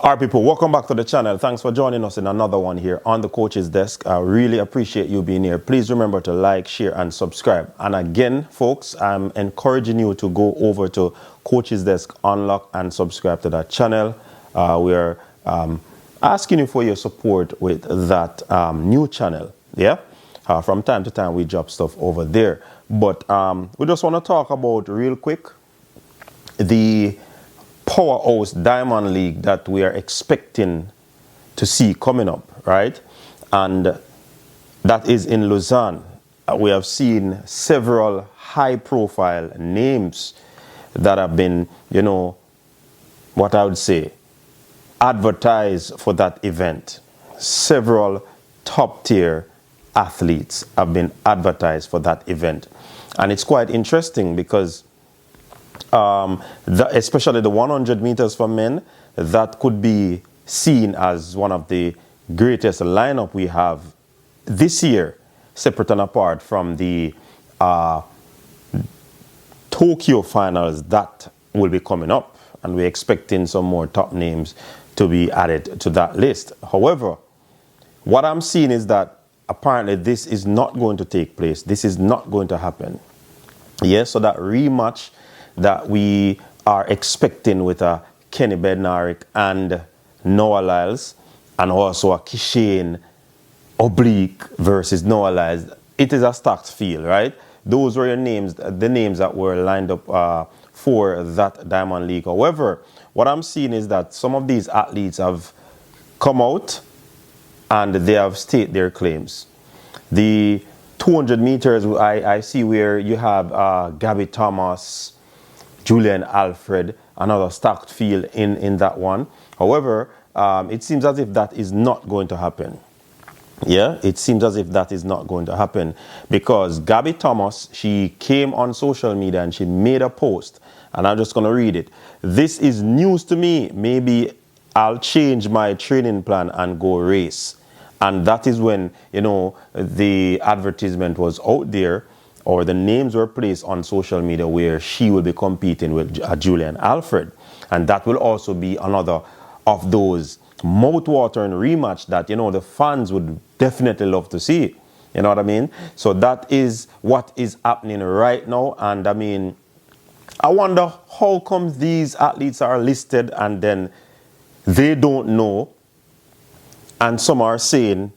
All right, people, welcome back to the channel. Thanks for joining us in another one here on the Coach's Desk. I really appreciate you being here. Please remember to like, share, and subscribe. And again, folks, I'm encouraging you to go over to Coach's Desk, unlock, and subscribe to that channel. We are asking you for your support with that new channel. Yeah, from time to time we drop stuff over there. But we just want to talk about real quick the powerhouse Diamond League that we are expecting to see coming up, right? And that is in Lausanne. We have seen several high-profile names that have been, what I would say, advertised for that event. Several top-tier athletes have been advertised for that event. And it's quite interesting because especially the 100 meters for men, that could be seen as one of the greatest lineup we have this year, separate and apart from the Tokyo finals that will be coming up, and we're expecting some more top names to be added to that list. However, what I'm seeing is that apparently this is not going to take place. This is not going to happen. Yes, so that rematch that we are expecting with a Kenny Bednarik and Noah Lyles, and also a Kishane Oblique versus Noah Lyles, it is a stacked field, right? Those were your names, the names that were lined up for that Diamond League. However, what I'm seeing is that some of these athletes have come out and they have stated their claims. The 200 meters, I see where you have Gabby Thomas, Julian Alfred, another stacked field in that one. However, it seems as if that is not going to happen. Yeah, it seems as if that is not going to happen because Gabby Thomas, she came on social media and she made a post, and I'm just going to read it. "This is news to me. Maybe I'll change my training plan and go race." And that is when, the advertisement was out there, or the names were placed on social media where she will be competing with Julian Alfred. And that will also be another of those mouth-watering rematch that, the fans would definitely love to see. You know what I mean? So that is what is happening right now. And I mean, I wonder how come these athletes are listed and then they don't know, and some are saying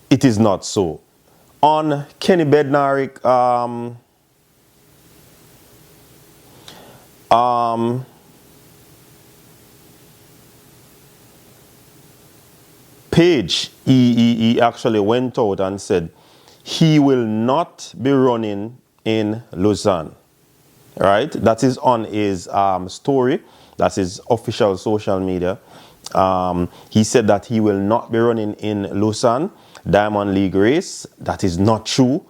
it is not so. On Kenny Bednarik, page, he actually went out and said he will not be running in Lausanne. Right? That is on his story. That's his official social media. He said that he will not be running in Lausanne Diamond League race. That is not true.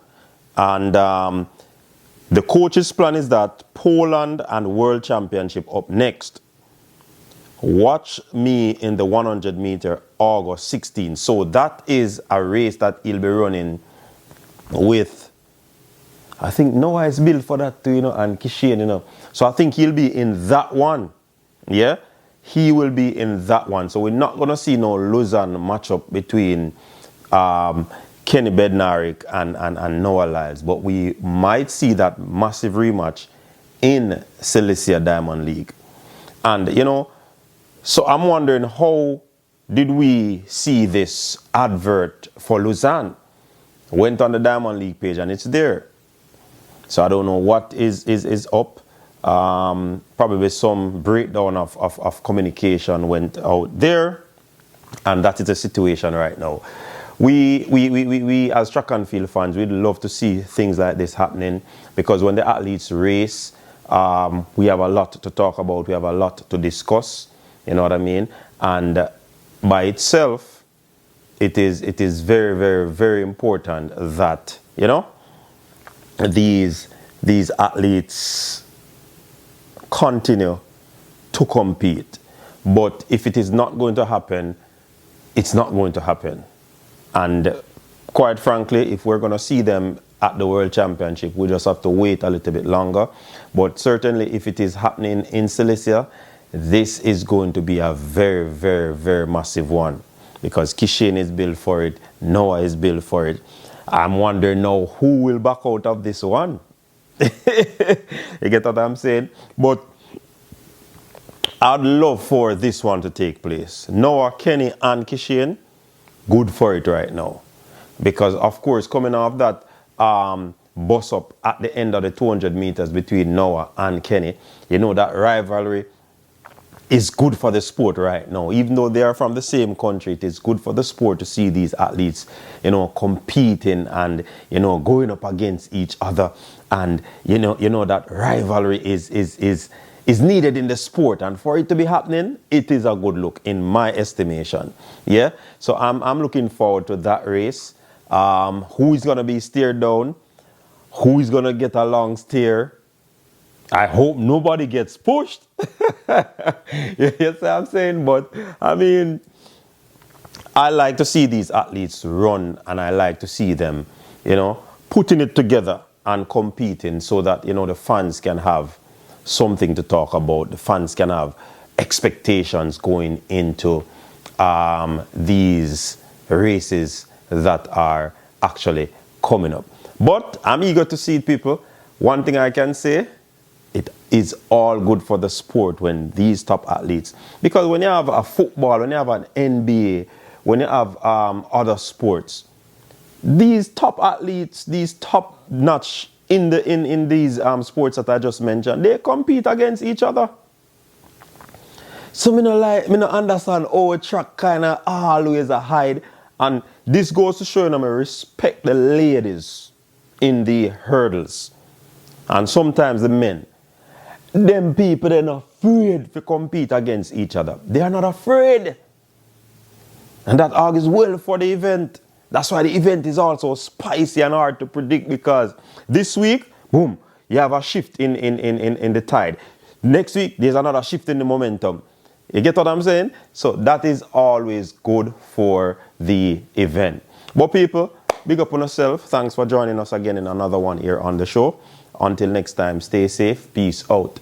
And the coach's plan is that Poland and World Championship up next. Watch me in the 100 meter August 16. So that is a race that he'll be running with, I think Noah is built for that too, and Kishane, So I think he'll be in that one. Yeah, he will be in that one. So we're not going to see no Lausanne matchup between Kenny Bednarik and Noah Lyles, but we might see that massive rematch in Silesia Diamond League. And, so I'm wondering, how did we see this advert for Lausanne? Went on the Diamond League page and it's there. So I don't know what is up. Probably some breakdown of communication went out there, and that is the situation right now. We as track and field fans, we'd love to see things like this happening, because when the athletes race, we have a lot to talk about, we have a lot to discuss, you know what I mean? And by itself, it is very, very, very important that, these athletes continue to compete. But if it is not going to happen, it's not going to happen. And quite frankly, if we're going to see them at the World Championship, we just have to wait a little bit longer. But certainly if it is happening in Silesia, this is going to be a very, very, very massive one, because Kishin is built for it, Noah is built for it. I'm wondering now who will back out of this one. You get what I'm saying? But I'd love for this one to take place. Noah, Kenny, and Kishin, good for it right now. Because, of course, coming off that bus up at the end of the 200 meters between Noah and Kenny, you know that rivalry is good for the sport right now. Even though they are from the same country, it is good for the sport to see these athletes, you know, competing and, you know, going up against each other. And, you know that rivalry is needed in the sport, and for it to be happening, it is a good look in my estimation. Yeah, so I'm looking forward to that race. Who is going to be steered down? Who is going to get a long steer? I hope nobody gets pushed. You see what I'm saying? But I mean, I like to see these athletes run, and I like to see them, you know, putting it together and competing, so that, you know, the fans can have something to talk about. The fans can have expectations going into these races that are actually coming up. But I'm eager to see it, people. One thing I can say, it is all good for the sport when these top athletes, because when you have a football, when you have an NBA, when you have other sports, these top athletes, these top notch in these sports that I just mentioned, they compete against each other. So me no understand how a track kind of always a hide, and this goes to show you, I respect the ladies in the hurdles, and sometimes the men. Them people, they're not afraid to compete against each other. They are not afraid. And that argues well for the event. That's why the event is also spicy and hard to predict, because this week, boom, you have a shift in the tide. Next week, there's another shift in the momentum. You get what I'm saying? So that is always good for the event. But people, big up on yourself. Thanks for joining us again in another one here on the show. Until next time, stay safe. Peace out.